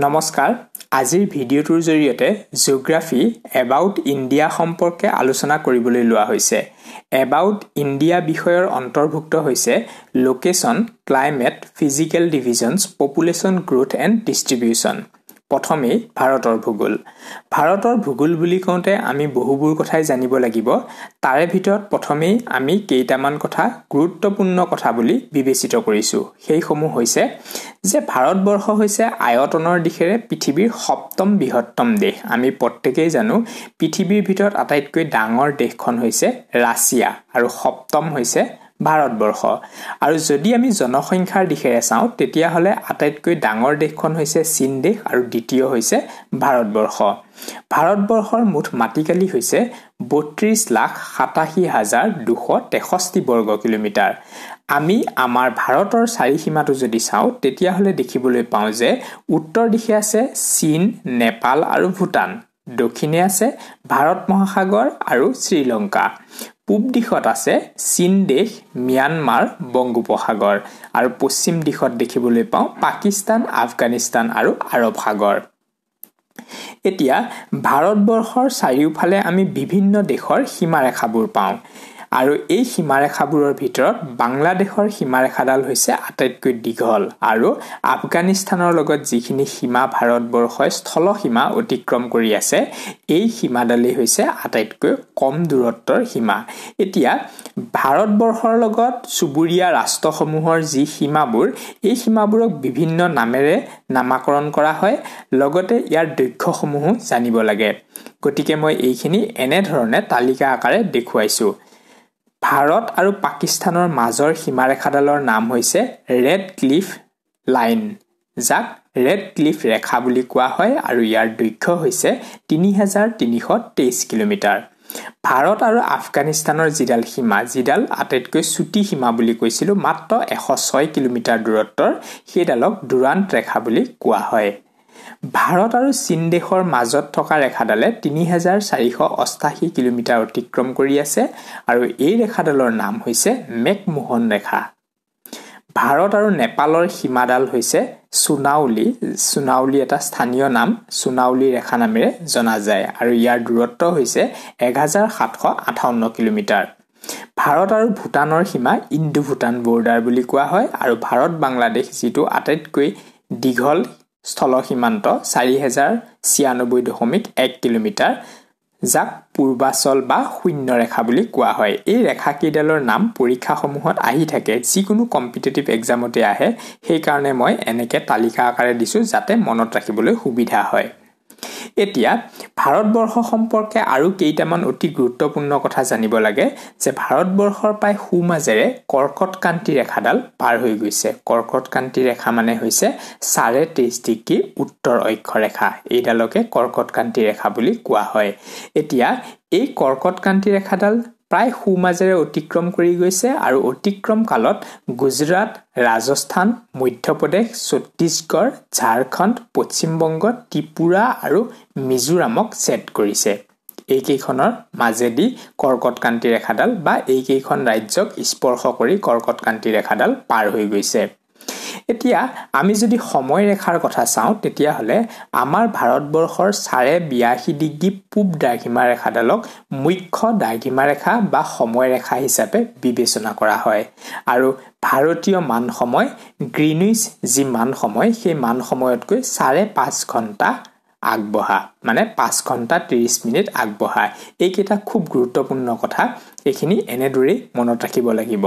নমস্কাৰ আজিৰ ভিডিঅ'টোৰ জৰিয়তে জিওগ্ৰাফি এবাউট ইণ্ডিয়া সম্পৰ্কে আলোচনা কৰিবলৈ লোৱা হৈছে এবাউট ইণ্ডিয়া বিষয়ৰ অন্তৰ্ভুক্ত হৈছে location climate physical divisions population growth and distribution প্ৰথমে ভাৰতৰ ভূগোল বুলি কওঁতে আমি বহুবোৰ কথাই জানিব লাগিব তাৰে ভিতৰত প্ৰথমে আমি কেইটামান কথা গুৰুত্বপূৰ্ণ কথা বুলি বিবেচিত কৰিছো সেইসমূহ হৈছে যে ভাৰতবৰ্ষ হৈছে আয়তনৰ দিশেৰে পৃথিৱীৰ সপ্তম বৃহত্তম দেশ আমি প্ৰত্যেকই জানো পৃথিৱীৰ ভিতৰত আটাইতকৈ ডাঙৰ দেশখন হৈছে ৰাছিয়া আৰু সপ্তম হৈছে ভাৰতবৰ্ষ আৰু যদি আমি জনসংখ্যাৰ দিশেৰে চাওঁ তেতিয়া হলে আটাইতকৈ ডাঙৰ দেশখন হৈছে চীন দেশ আৰু দ্বিতীয় হৈছে ভাৰতবৰ্ষৰ মুঠ মাটিকালি হৈছে ৩২,৮৭,২৬৩ বৰ্গ কিলোমিটাৰ আমি আমাৰ ভাৰতৰ চাৰিসীমাটো যদি চাওঁ তেতিয়া হলে দেখিবলৈ পাওঁ যে উত্তৰ দিশে আছে চীন নেপাল আৰু ভূটান দক্ষিণে আছে ভাৰত মহাসাগৰ আৰু শ্ৰীলংকা পূব দিশত আছে চীন দেশ ম্যানমাৰ বংগোপসাগৰ আৰু পশ্চিম দিশত দেখিবলৈ পাওঁ পাকিস্তান আফগানিস্তান আৰু আৰব সাগৰ এতিয়া ভাৰতবৰ্ষৰ চাৰিওফালে আমি বিভিন্ন দেশৰ সীমাৰেখাবোৰ পাওঁ আৰু এই সীমাৰেখাবোৰৰ ভিতৰত বাংলাদেশৰ সীমাৰেখাডাল হৈছে আটাইতকৈ দীঘল আৰু আফগানিস্তানৰ লগত যিখিনি সীমা ভাৰতবৰ্ষই স্থল সীমা অতিক্ৰম কৰি আছে এই সীমাডালেই হৈছে আটাইতকৈ কম দূৰত্বৰ সীমা এতিয়া ভাৰতবৰ্ষৰ লগত চুবুৰীয়া ৰাষ্ট্ৰসমূহৰ যি সীমাবোৰ এই সীমাবোৰক বিভিন্ন নামেৰে নামাকৰণ কৰা হয় লগতে ইয়াৰ দৈৰ্ঘ্যসমূহো জানিব লাগে গতিকে মই এইখিনি এনে ধৰণে তালিকা আকাৰে দেখুৱাইছো ভাৰত আৰু পাকিস্তানৰ মাজৰ সীমাৰেখাডালৰ নাম হৈছে ৰেড ক্লিফ লাইন যাক ৰেড ক্লিফ ৰেখা বুলি কোৱা হয় আৰু ইয়াৰ দৈৰ্ঘ্য হৈছে ৩৩২৩ কিলোমিটাৰ ভাৰত আৰু আফগানিস্তানৰ যিডাল আটাইতকৈ চুটি সীমা বুলি কৈছিলো মাত্ৰ ১০৬ কিলোমিটাৰ দূৰত্বৰ সেইডালক ডুৰান্ট ৰেখা বুলি কোৱা হয় ভাৰত আৰু চীন দেশৰ মাজত থকা ৰেখাডালে ৩৪৮৮ কিলোমিটাৰ অতিক্ৰম কৰি আছে আৰু এই ৰেখাডালৰ নাম হৈছে মেকমোহন ৰেখা ভাৰত আৰু নেপালৰ সীমাডাল হৈছে সুনাউলি এটা স্থানীয় নাম সুনাউলি ৰেখা নামেৰে জনা যায় আৰু ইয়াৰ দূৰত্ব হৈছে ১৭৫৮ কিলোমিটাৰ ভাৰত আৰু ভূটানৰ সীমা ইণ্ডো ভূটান বৰ্ডাৰ বুলি কোৱা হয় আৰু ভাৰত বাংলাদেশ যিটো আটাইতকৈ দীঘল স্থল সীমান্ত ৪০৯৬.১ কিলোমিটাৰ যাক পূৰ্বাচল বা শূন্য ৰেখা বুলি কোৱা হয় এই ৰেখা কেইডালৰ নাম পৰীক্ষাসমূহত আহি থাকে যিকোনো কম্পিটিটিভ এক্সামতে আহে সেই কাৰণে মই এনেকে তালিকা আকাৰে দিছো যাতে মনত ৰাখিবলৈ সুবিধা হয় এতিয়া ভাৰতবৰ্ষ সম্পৰ্কে আৰু কেইটামান অতি গুৰুত্বপূৰ্ণ কথা জানিব লাগে যে ভাৰতবৰ্ষৰ প্ৰায় সোঁমাজেৰে কৰ্কটক্ৰান্তি ৰেখাডাল পাৰ হৈ গৈছে কৰ্কটক্ৰান্তি ৰেখা মানে হৈছে ৩.৫ ডিগ্ৰী উত্তৰ অক্ষৰেখা এইডালকে কৰ্কটক্ৰান্তি ৰেখা বুলি কোৱা হয় এতিয়া এই কৰ্কটক্ৰান্তি ৰেখাডাল প্ৰায় সোঁমাজেৰে অতিক্ৰম কৰি গৈছে আৰু অতিক্ৰম কালত গুজৰাট ৰাজস্থান মধ্যপ্ৰদেশ ছত্তীশগড় ঝাৰখণ্ড পশ্চিম বংগ ত্ৰিপুৰা আৰু মিজোৰামক ছেদ কৰিছে এইকেইখনৰ মাজেদি কৰ্কটক্ৰান্তি ৰেখাডাল বা এইকেইখন ৰাজ্যক স্পৰ্শ কৰি কৰ্কটক্ৰান্তি ৰেখাডাল পাৰ হৈ গৈছে এতিয়া আমি যদি সময় ৰেখাৰ কথা চাওঁ তেতিয়া হলে আমাৰ ভাৰতবৰ্ষৰ ৮২ ডিগ্ৰী পূব দ্ৰাঘিমা ৰেখাডালক মুখ্য দ্ৰাঘিমা ৰেখা বা সময় ৰেখা হিচাপে বিবেচনা কৰা হয় আৰু ভাৰতীয় মান সময় গ্ৰীনিচ যি মান সময় সেই মান সময়তকৈ ৫.৫ ঘণ্টা আগবঢ়া মানে ৫ ঘণ্টা ৩০ মিনিট আগবঢ়া এইকেইটা খুব গুৰুত্বপূৰ্ণ কথা এইখিনি এনেদৰে মনত ৰাখিব লাগিব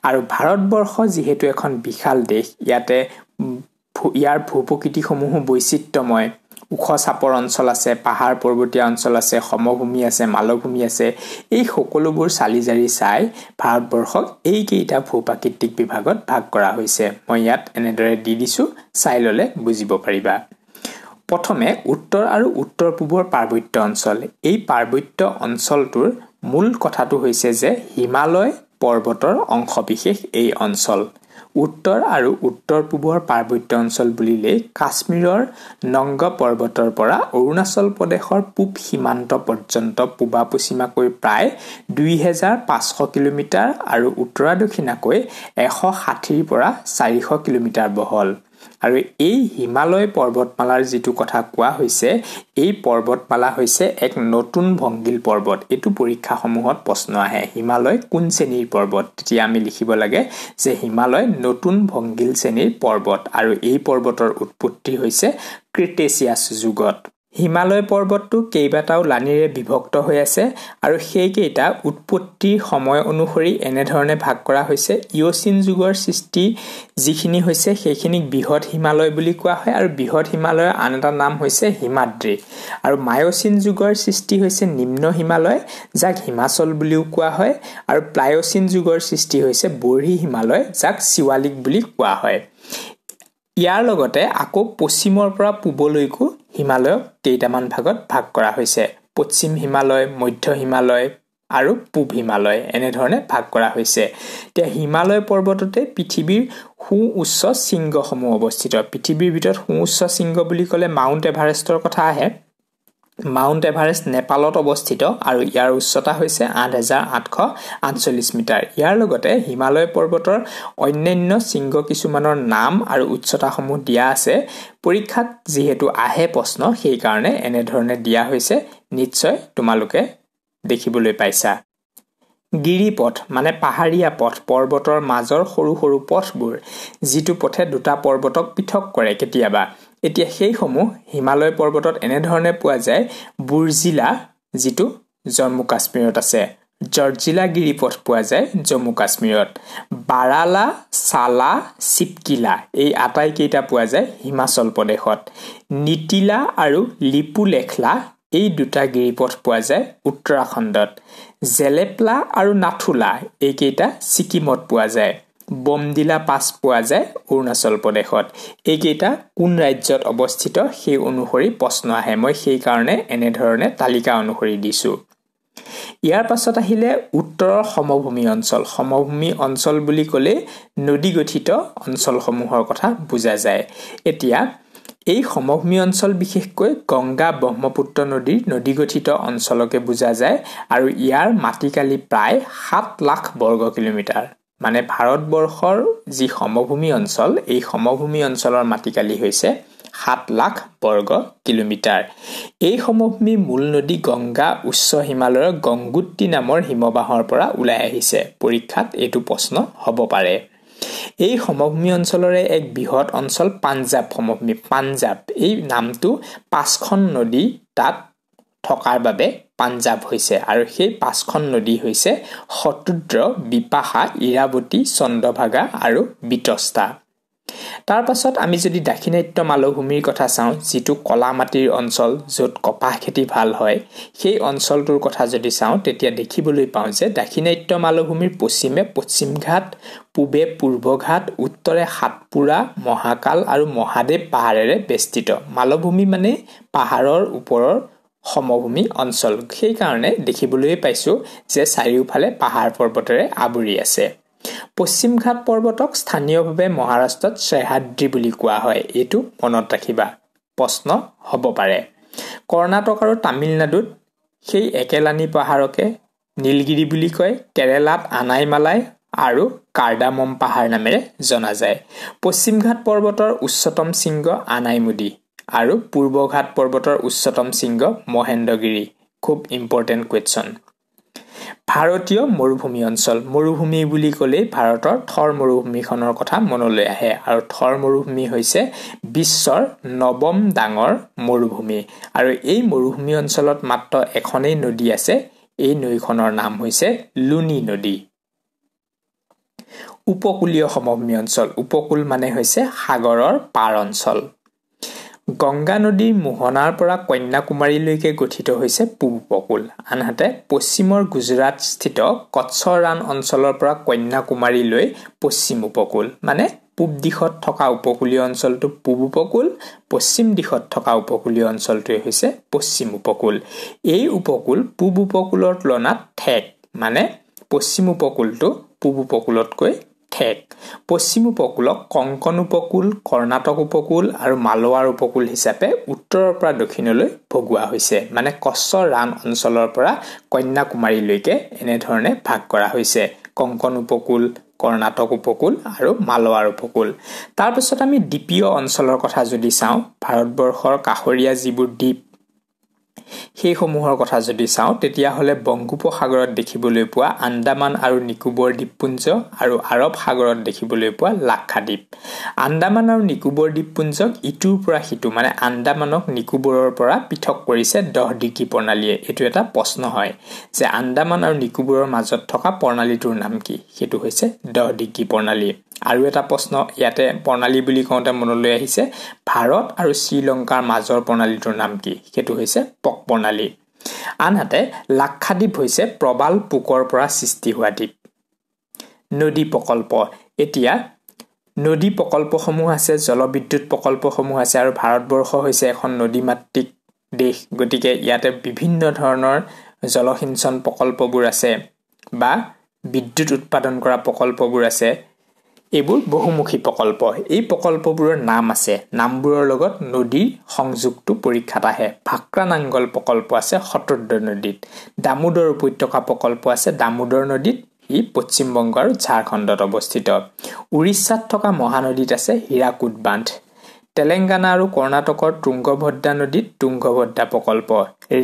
আৰু ভাৰতবৰ্ষ যিহেতু এখন বিশাল দেশ ইয়াৰ ভূপ্ৰকৃতিসমূহ বৈচিত্ৰ্যময় ওখ চাপৰ অঞ্চল আছে পাহাৰ পৰ্বতীয়া অঞ্চল আছে সমভূমি আছে মালভূমি আছে এই সকলোবোৰ চালিজাৰি চাই ভাৰতবৰ্ষক এইকেইটা ভূপ্ৰাকৃতিক বিভাগত ভাগ কৰা হৈছে মই ইয়াত এনেদৰে দি দিছো চাই ললে বুজিব পাৰিবা প্ৰথমে উত্তৰ আৰু উত্তৰ পূবৰ পাৰ্বত্য অঞ্চল এই পাৰ্বত্য অঞ্চলটোৰ মূল কথাটো হৈছে যে হিমালয় পৰ্বতৰ অংশবিশেষ এই অঞ্চল উত্তৰ আৰু উত্তৰ পূবৰ পাৰ্বত্য অঞ্চল বুলিলে কাশ্মীৰৰ নংগ পৰ্বতৰ পৰা অৰুণাচল প্ৰদেশৰ পূব সীমান্ত পৰ্যন্ত পূবা পশ্চিমাকৈ প্ৰায় ২৫০০ কিলোমিটাৰ আৰু উত্তৰা দক্ষিণাকৈ ১৬০ পৰা ৪০০ কিলোমিটাৰ বহল আৰু এই হিমালয় পৰ্বতমালাৰ যেটো কথা কোৱা হৈছে এই পৰ্বতমালা হৈছে এক নতুন ভংগিল পৰ্বত এটো পৰীক্ষাসমূহত প্ৰশ্ন আহে হিমালয় কোন শ্ৰেণীৰ পৰ্বত তেতিয়া আমি লিখিব লাগে যে হিমালয় নতুন ভংগিল শ্ৰেণীৰ পৰ্বত আৰু এই পৰ্বতৰ উৎপত্তি হৈছে ক্ৰিটেচিয়াছ যুগত হিমালয় পৰ্বতটো কেইবাটাও লানিৰে বিভক্ত হৈ আছে আৰু সেই কেইটা উৎপত্তিৰ সময় অনুসৰি এনে ধৰণে ভাগ কৰা হৈছে ইওচিন যুগৰ সৃষ্টি যিখিনি হৈছে সেইখিনিক বৃহৎ হিমালয় বুলি কোৱা হয় আৰু বৃহৎ হিমালয়ৰ আন এটা নাম হৈছে হিমাদ্ৰী আৰু মায়োচিন যুগৰ সৃষ্টি হৈছে নিম্ন হিমালয় যাক হিমাচল বুলিও কোৱা হয় আৰু প্লায়োচিন যুগৰ সৃষ্টি হৈছে বৰ্হি হিমালয় যাক শিৱালিক বুলি কোৱা হয় ইয়াৰ লগতে আকৌ পশ্চিমৰ পৰা পূবলৈকো হিমালয়ক কেইটামান ভাগত ভাগ কৰা হৈছে পশ্চিম হিমালয় মধ্য হিমালয় আৰু পূব হিমালয় এনে ধৰণে ভাগ কৰা হৈছে তে হিমালয় পৰ্বততে পৃথিৱীৰ সুউচ্চ শৃংগসমূহ অৱস্থিত পৃথিৱীৰ ভিতৰত সুউচ্চ শৃংগ বুলি ক'লে মাউণ্ট এভাৰেষ্টৰ কথা আহে মাউণ্ট এভাৰেষ্ট নেপালত অৱস্থিত আৰু ইয়াৰ উচ্চতা হৈছে 8848 মিটাৰ ইয়াৰ লগতে হিমালয় পৰ্বতৰ অন্যান্য শৃংগ কিছুমানৰ নাম আৰু উচ্চতাসমূহ দিয়া আছে পৰীক্ষাত যেহেতু আহে প্ৰশ্ন সেই কাৰণে এনে ধৰণে দিয়া হৈছে নিশ্চয় তোমালোকে দেখিবলৈ পাইছা গিৰিপথ মানে পাহাৰীয়া পথ পৰ্বতৰ মাজৰ সৰু সৰু পথবোৰ যিটো পথে দুটা পৰ্বতক পৃথক কৰে কেতিয়াবা এতিয়া সেই সমূহ হিমালয় পৰ্বতত এনে ধৰণে পোৱা যায় বুৰ্জিলা যিটো জম্মু কাশ্মীৰত আছে জৰ্জিলা গিৰিপথ পোৱা যায় জম্মু কাশ্মীৰত বাৰালা সালা চিপকিলা এই আটাই কেইটা পোৱা যায় হিমাচল প্ৰদেশত নিতিলা আৰু লিপুলেখলা এই দুটা গিৰিপথ পোৱা যায় উত্তৰাখণ্ডত জেলেপলা আৰু নাথুলা এই কেইটা ছিকিমত পোৱা যায় বমদিলা পাছ পোৱা যায় অৰুণাচল প্ৰদেশত এই কেইটা কোন ৰাজ্যত অৱস্থিত সেই অনুসৰি প্ৰশ্ন আহে মই সেই কাৰণে এনে ধৰণে তালিকা অনুসৰি দিছো ইয়াৰ পাছত আহিলে উত্তৰৰ সমভূমি অঞ্চল বুলি ক'লে নদী গঠিত অঞ্চলসমূহৰ কথা বুজা যায় এতিয়া এই সমভূমি অঞ্চল বিশেষকৈ গংগা ব্ৰহ্মপুত্ৰ নদীৰ নদী গঠিত অঞ্চলকে বুজা যায় আৰু ইয়াৰ মাটিকালি প্ৰায় 7 লাখ বৰ্গ কিলোমিটাৰ মানে ভাৰতবৰ্ষৰ যি সমভূমি অঞ্চল এই সমভূমি অঞ্চলৰ মাটিকালি হৈছে 7 লাখ বৰ্গ কিলোমিটাৰ এই সমভূমি মূল নদী গংগা উচ্চ হিমালয়ৰ গংগোত্ৰী নামৰ হিমবাহৰ পৰা ওলাই আহিছে পৰীক্ষাত এইটো প্ৰশ্ন হ'ব পাৰে এই সমভূমি অঞ্চলৰে এক বৃহৎ অঞ্চল পাঞ্জাব সমভূমি পাঞ্জাব এই নামটো পাঁচখন নদী তাত থকাৰ বাবে পাঞ্জাব হৈছে আৰু সেই পাঁচখন নদী হৈছে শতুদ্ৰ বিপাশা ইৰাৱতী চন্দ্ৰভাগা আৰু বিতস্তা তাৰ পাছত আমি যদি দাক্ষিণাত্য মালভূমিৰ কথা চাওঁ যেটো কলা মাটিৰ অঞ্চল য'ত কপাহ খেতি ভাল হয় সেই অঞ্চলটোৰ কথা যদি চাওঁ তেতিয়া দেখিবলৈ পাওঁ যে দাক্ষিণাত্য মালভূমিৰ পশ্চিমে পশ্চিমঘাট পূবে পূৰ্বঘাট উত্তৰে সাতপুৰা মহাকাল আৰু মহাদেৱ পাহাৰেৰে বেষ্টিত মালভূমি মানে পাহাৰৰ ওপৰৰ সমভূমি অঞ্চল সেই কাৰণে দেখিবলৈ পাইছো যে চাৰিওফালে পাহাৰ পৰ্বতেৰে আবৰি আছে পশ্চিমঘাট পৰ্বতক স্থানীয়ভাৱে মহাৰাষ্ট্ৰত সহ্যাদ্ৰী বুলি কোৱা হয় এটো মনত ৰাখিবা প্ৰশ্ন হ'ব পাৰে কৰ্ণাটক আৰু তামিলনাডুত সেই একেলানি পাহাৰকে নীলগিৰি বুলি কয় কেৰেলাত আনাইমালাই আৰু কাৰ্ডামম পাহাৰ নামেৰে জনা যায় পশ্চিমঘাট পৰ্বতৰ উচ্চতম শৃংগ আনাইমুদি আৰু পূৰ্বঘাট পৰ্বতৰ উচ্চতম শৃংগ মহেন্দ্ৰগিৰি খুব ইম্পৰ্টেন্ট কোৱেশ্চন ভাৰতীয় মৰুভূমি অঞ্চল মৰুভূমি বুলি ক'লে ভাৰতৰ থৰ মৰুভূমিখনৰ কথা মনলৈ আহে আৰু থৰ মৰুভূমি হৈছে বিশ্বৰ নৱম ডাঙৰ মৰুভূমি আৰু এই মৰুভূমি অঞ্চলত মাত্ৰ এখনেই নদী আছে এই নৈখনৰ নাম হৈছে লুনি নদী উপকূলীয় সমভূমি অঞ্চল উপকূল মানে হৈছে সাগৰৰ পাৰ অঞ্চল গংগা নদীৰ মোহনাৰ পৰা কন্যাকুমাৰীলৈকে গঠিত হৈছে পূব উপকূল আনহাতে পশ্চিমৰ গুজৰাট স্থিত কচ্ছ ৰাণ অঞ্চলৰ পৰা কন্যাকুমাৰীলৈ পশ্চিম উপকূল মানে পূব দিশত থকা উপকূলীয় অঞ্চলটো পূব উপকূল পশ্চিম দিশত থকা উপকূলীয় অঞ্চলটো হৈছে পশ্চিম উপকূল এই উপকূল পূব উপকূলৰ তুলনাত ঠেক মানে পশ্চিম উপকূলটো পূব উপকূলতকৈ ঠেক পশ্চিম উপকূলক কংকন উপকূল কৰ্ণাটক উপকূল আৰু মালৱাৰ উপকূল হিচাপে উত্তৰৰ পৰা দক্ষিণলৈ ভগোৱা হৈছে মানে কচ্ছ ৰাণ অঞ্চলৰ পৰা কন্যাকুমাৰীলৈকে এনে ধৰণে ভাগ কৰা হৈছে কংকন উপকূল কৰ্ণাটক উপকূল আৰু মালৱাৰ উপকূল তাৰ পিছত আমি দ্বীপীয় অঞ্চলৰ কথা যদি চাওঁ ভাৰতবৰ্ষৰ কাষৰীয়া যিবোৰ দ্বীপ সেই সমূহৰ কথা যদি চাওঁ তেতিয়া হলে বংগোপসাগৰত দেখিবলৈ পোৱা আন্দামান আৰু নিকোবৰ দ্বীপপুঞ্জ আৰু আৰব সাগৰত দেখিবলৈ পোৱা লাক্ষাদ্বীপ আন্দামান আৰু নিকোবৰ দ্বীপপুঞ্জক ইটোৰ পৰা সিটো মানে আন্দামানক নিকোবৰৰ পৰা পৃথক কৰিছে 10 ডিগ্ৰী প্ৰণালীয়ে এটো এটা প্ৰশ্ন হয় যে আন্দামান আৰু নিকোবৰৰ মাজত থকা প্ৰণালীটোৰ নাম কি হেতু হৈছে 10 ডিগ্ৰী প্ৰণালী আৰু এটা প্ৰশ্ন ইয়াতে প্ৰণালী বুলি কওঁতে মনলৈ আহিছে ভাৰত আৰু শ্ৰীলংকাৰ মাজৰ প্ৰণালীটোৰ নাম কি হেতু হৈছে পক প্ৰণালী আনহাতে লাক্ষাদ্বীপ হৈছে প্ৰবাল পোকৰ পৰা সৃষ্টি হোৱা দ্বীপ নদী প্ৰকল্প এতিয়া নদী প্ৰকল্পসমূহ আছে জলবিদ্যুৎ প্ৰকল্পসমূহ আছে আৰু ভাৰতবৰ্ষ হৈছে এখন নদীমাতৃক দেশ গতিকে ইয়াতে বিভিন্ন ধৰণৰ জলসিঞ্চন প্ৰকল্পবোৰ আছে বা বিদ্যুৎ উৎপাদন কৰা প্ৰকল্পবোৰ আছে এইবোৰ বহুমুখী প্ৰকল্প এই প্ৰকল্পবোৰৰ নাম আছে নামবোৰৰ লগত নদীৰ সংযোগটো পৰীক্ষাত আহে ভাক্ৰানাংগল প্ৰকল্প আছে শতদ্ৰ নদীত দামোদৰ উপত্যকা প্ৰকল্প আছে দামোদৰ নদীত ই পশ্চিম বংগ আৰু ঝাৰখণ্ডত অৱস্থিত উৰিষ্যাত থকা মহানদীত আছে হীৰাকুদ বান্ধ তেলেংগানা আৰু কৰ্ণাটকৰ তুংগভদ্ৰা নদীত তুংগভদ্ৰা প্ৰকল্প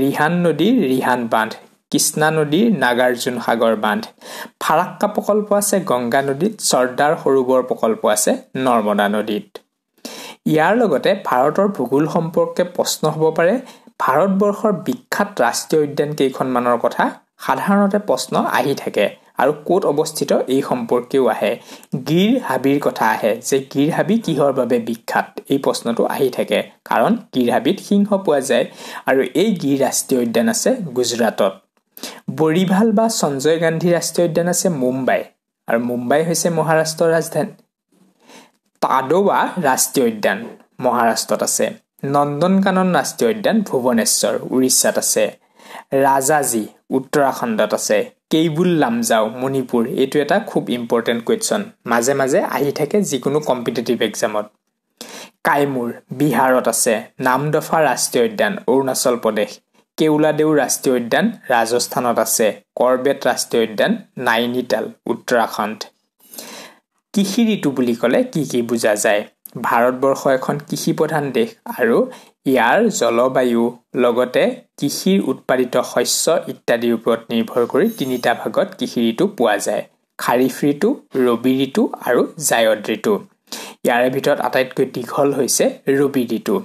ৰিহান নদীৰ ৰিহান বান্ধ কৃষ্ণা নদীৰ নাগাৰ্জুন সাগৰ বান্ধ ফাৰাক্কা প্ৰকল্প আছে গংগা নদীত চৰ্দাৰ সৰোবৰ প্ৰকল্প আছে নৰ্মদা নদীত ইয়াৰ লগতে ভাৰতৰ ভূগোল সম্পৰ্কে প্ৰশ্ন হ'ব পাৰে ভাৰতবৰ্ষৰ বিখ্যাত ৰাষ্ট্ৰীয় উদ্যান কেইখনমানৰ কথা সাধাৰণতে প্ৰশ্ন আহি থাকে আৰু ক'ত অৱস্থিত এই সম্পৰ্কেও আহে গিৰ হাবিৰ কথা আহে যে গিৰ হাবি কিহৰ বাবে বিখ্যাত এই প্ৰশ্নটো আহি থাকে কাৰণ গিৰ হাবিত সিংহ পোৱা যায় আৰু এই গিৰ ৰাষ্ট্ৰীয় উদ্যান আছে গুজৰাটত বৰিভাল বা সঞ্জয় গান্ধী ৰাষ্ট্ৰীয় উদ্যান আছে মুম্বাই আৰু মুম্বাই হৈছে মহাৰাষ্ট্ৰৰ ৰাজধানী তাডোৱা ৰাষ্ট্ৰীয় উদ্যান মহাৰাষ্ট্ৰত আছে নন্দনকানন ৰাষ্ট্ৰীয় উদ্যান ভুৱনেশ্বৰ উৰিষ্যাত আছে ৰাজাজী উত্তৰাখণ্ডত আছে কেইবুল লামজাও মণিপুৰ এইটো এটা খুব ইম্পৰ্টেন্ট কোৱেশ্চন মাজে মাজে আহি থাকে যিকোনো কম্পিটিটিভ এক্সামত কাইমুৰ বিহাৰত আছে নামদফা ৰাষ্ট্ৰীয় উদ্যান অৰুণাচল প্ৰদেশ কেউলাদেউ ৰাষ্ট্ৰীয় উদ্যান ৰাজস্থানত আছে কৰবেট ৰাষ্ট্ৰীয় উদ্যান নাইনিতাল উত্তৰাখণ্ড কৃষি ঋতু বুলি ক'লে কি বুজা যায় ভাৰতবৰ্ষ এখন কৃষি প্ৰধান দেশ আৰু ইয়াৰ জলবায়ু লগতে কৃষিৰ উৎপাদিত শস্য ইত্যাদিৰ ওপৰত নিৰ্ভৰ কৰি তিনিটা ভাগত কৃষি ঋতু পোৱা যায় খাৰিফ ঋতু ৰবি ঋতু আৰু জায়দ ঋতু ইয়াৰে ভিতৰত আটাইতকৈ দীঘল হৈছে ৰবি ঋতু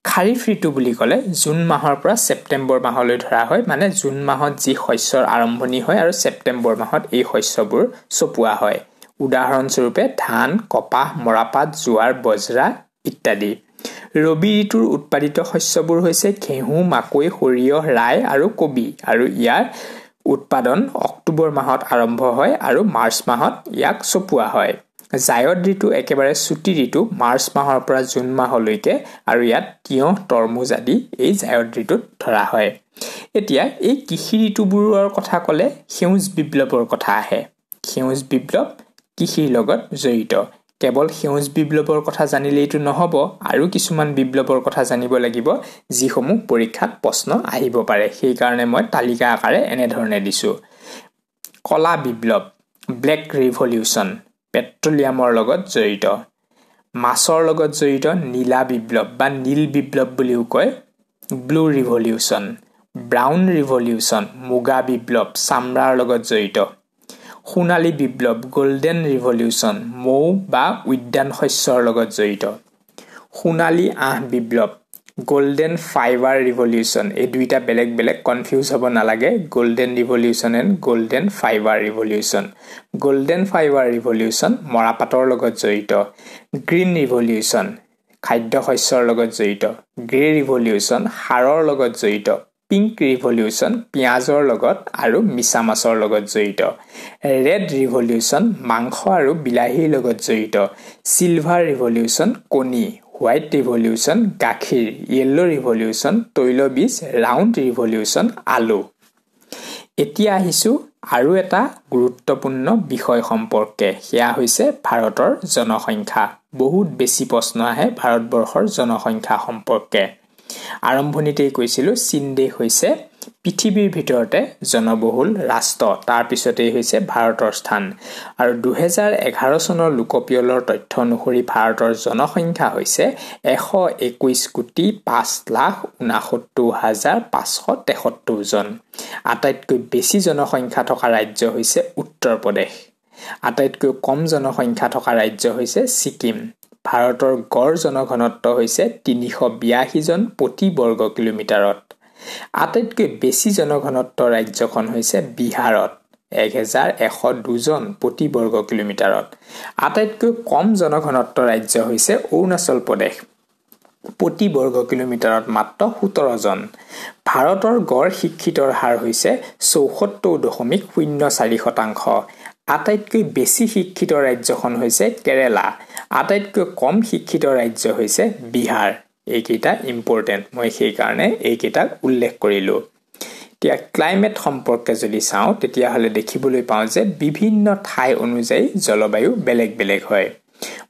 খাৰিফ ঋতু বুলি ক'লে জুন মাহৰ পৰা ছেপ্টেম্বৰ মাহলৈ ধৰা হয় মানে জুন মাহত যি শস্যৰ আৰম্ভণি হয় আৰু ছেপ্টেম্বৰ মাহত এই শস্যবোৰ চপোৱা হয় উদাহৰণস্বৰূপে ধান কপাহ মৰাপাট জোৱাৰ বজৰা ইত্যাদি ৰবি ঋতুৰ উৎপাদিত শস্যবোৰ হৈছে ঘেঁহু মাকৈ সৰিয়হ ৰাই আৰু কবি আৰু ইয়াৰ উৎপাদন অক্টোবৰ মাহত আৰম্ভ হয় আৰু মাৰ্চ মাহত ইয়াক চপোৱা হয় জায়দ ঋতু একেবাৰে ছুটি ঋতু মাৰ্চ মাহৰ পৰা জুন মাহলৈকে আৰু ইয়াত তিয়হ তৰমুজ আদি এই জায়দ ঋতুত ধৰা হয় এতিয়া এই কৃষি ঋতুবোৰৰ কথা ক'লে সেউজ বিপ্লৱৰ কথা আহে সেউজ বিপ্লৱ কৃষিৰ লগত জড়িত কেৱল সেউজ বিপ্লৱৰ কথা জানিলেইটো নহব আৰু কিছুমান বিপ্লৱৰ কথা জানিব লাগিব যিসমূহ পৰীক্ষাত প্ৰশ্ন আহিব পাৰে সেই কাৰণে মই তালিকা আকাৰে এনে ধৰণে দিছো কলা বিপ্লৱ ব্লেক ৰিভলিউচন পেট্ৰলিয়ামৰ লগত জড়িত মাছৰ লগত জড়িত নীলা বিপ্লৱ বা নীল বিপ্লৱ বুলিও কয় ব্লু ৰিভলিউচন ব্ৰাউন ৰিভলিউচন মুগা বিপ্লৱ চামৰাৰ লগত জড়িত সোণালী বিপ্লৱ গোল্ডেন ৰিভলিউচন মৌ বা উদ্যান শস্যৰ লগত জড়িত সোণালী আহ বিপ্লৱ গোল্ডেন ফাইবাৰ ৰিভলিউচন এই দুইটা বেলেগ বেলেগ কনফিউজ হ'ব নালাগে golden revolution and golden fibre revolution golden fibre revolution মৰাপাটৰ লগত জড়িত গ্ৰীণ ৰিভলিউচন খাদ্য শস্যৰ লগত জড়িত গ্ৰে ৰিভলিউচন সাৰৰ লগত জড়িত পিংক ৰিভলিউচন পিয়াজৰ লগত আৰু মিছা মাছৰ লগত জড়িত ৰেড ৰিভলিউচন মাংস আৰু বিলাহীৰ লগত জড়িত সিলভাৰ ৰিভলিউচন কণী হোৱাইট ৰিভলিউচন গাখীৰ ইয়েলো ৰিভলিউচন তৈলবীজ ৰাউণ্ড ৰিভলিউচন আলু এতিয়া আহিছো আৰু এটা গুৰুত্বপূৰ্ণ বিষয় সম্পৰ্কে সেয়া হৈছে ভাৰতৰ জনসংখ্যা বহুত বেছি প্ৰশ্ন আহে ভাৰতবৰ্ষৰ জনসংখ্যা সম্পৰ্কে আৰম্ভণিতেই কৈছিলো চীন দেশ হৈছে পৃথিৱীৰ ভিতৰতে জনবহুল ৰাষ্ট্ৰ তাৰ পিছতেই হৈছে ভাৰতৰ স্থান আৰু 2011 চনৰ লোকপিয়লৰ তথ্য অনুসৰি ভাৰতৰ জনসংখ্যা হৈছে 121,5,69,573 জন আটাইতকৈ বেছি জনসংখ্যা থকা ৰাজ্য হৈছে উত্তৰ প্ৰদেশ আটাইতকৈ কম জনসংখ্যা থকা ৰাজ্য হৈছে ছিকিম ভাৰতৰ গড় জনঘনত্ব হৈছে 382 জন প্ৰতি বৰ্গ কিলোমিটাৰত আটাইতকৈ বেছি জনঘনত্ব ৰাজ্যখন হৈছে বিহাৰত 1102 জন প্ৰতি বৰ্গ কিলোমিটাৰত আটাইতকৈ কম জনঘনত্ব ৰাজ্য হৈছে অৰুণাচল প্ৰদেশ প্ৰতি বৰ্গ কিলোমিটাৰত মাত্ৰ 17 জন ভাৰতৰ গড় শিক্ষিতৰ হাৰ হৈছে 74.04% আটাইতকৈ বেছি শিক্ষিত ৰাজ্যখন হৈছে কেৰালা আটাইতকৈ কম শিক্ষিত ৰাজ্য হৈছে বিহাৰ এইকেইটা ইম্পৰ্টেন্ট মই সেই কাৰণে এইকেইটাক উল্লেখ কৰিলো এতিয়া ক্লাইমেট সম্পৰ্কে যদি চাও তেতিয়া হলে দেখিবলৈ পাও যে বিভিন্ন ঠাই অনুযায়ী জলবায়ু বেলেগ বেলেগ হয়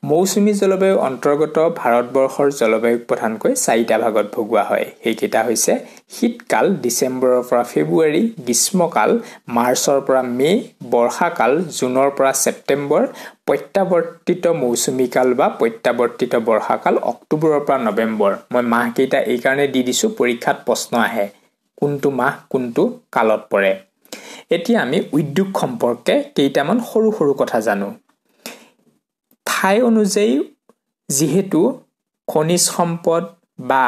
মৌচুমী জলবায়ু অন্তৰ্গত ভাৰতবৰ্ষৰ জলবায়ু প্ৰধানকৈ 4টা ভাগত ভগোৱা হয় এইকেইটা হৈছে শীতকাল ডিসেম্বৰৰ পৰা ফেব্ৰুৱাৰী গ্ৰীষ্মকাল মাৰ্চৰ পৰা মে বৰ্ষাকাল জুনৰ পৰা ছেপ্টেম্বৰ প্ৰত্যাৱৰ্তিত মৌচুমী কাল বা প্ৰত্যাৱৰ্তিত বৰ্ষাকাল অক্টোবৰৰ পৰা নৱেম্বৰ মই মাহ কেইটা এই কাৰণে দি দিছো পৰীক্ষাত প্ৰশ্ন আহে কোনটো মাহ কোনটো কালত পৰে এতিয়া আমি উদ্যোগ সম্পৰ্কে কেইটামান সৰু সৰু কথা জানো ঠাই অনুযায়ী যেহেতু খনিজ সম্পদ বা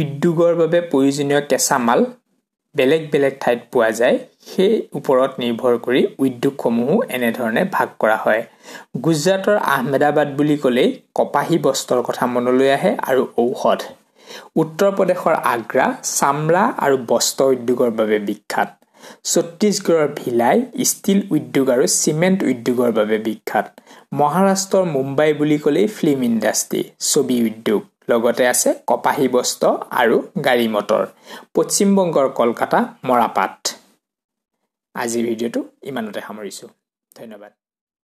উদ্যোগৰ বাবে প্ৰয়োজনীয় কেঁচামাল বেলেগ বেলেগ ঠাইত পোৱা যায় সেই ওপৰত নিৰ্ভৰ কৰি উদ্যোগসমূহ এনে ধৰণে ভাগ কৰা হয় গুজৰাটৰ আহমেদাবাদ বুলি ক'লে কপাহী বস্ত্ৰৰ কথা মনলৈ আহে আৰু ঔষধ উত্তৰ প্ৰদেশৰ আগ্ৰা চামৰা আৰু বস্ত্ৰ উদ্যোগৰ বাবে বিখ্যাত ছত্তীশগড়ৰ ভিলাই ষ্টীল উদ্যোগ আৰু সিমেন্ট উদ্যোগৰ বাবে বিখ্যাত মহাৰাষ্ট্ৰৰ মুম্বাই বুলি ক'লে ফিল্ম ইণ্ডাষ্ট্ৰি ছবি উদ্যোগ লগতে আছে কপাহী বস্ত্ৰ আৰু গাড়ী মটৰ পশ্চিম বংগৰ কলকাতা মৰাপাট আজি ভিডিঅটো ইমানতে সামৰিছো ধন্যবাদ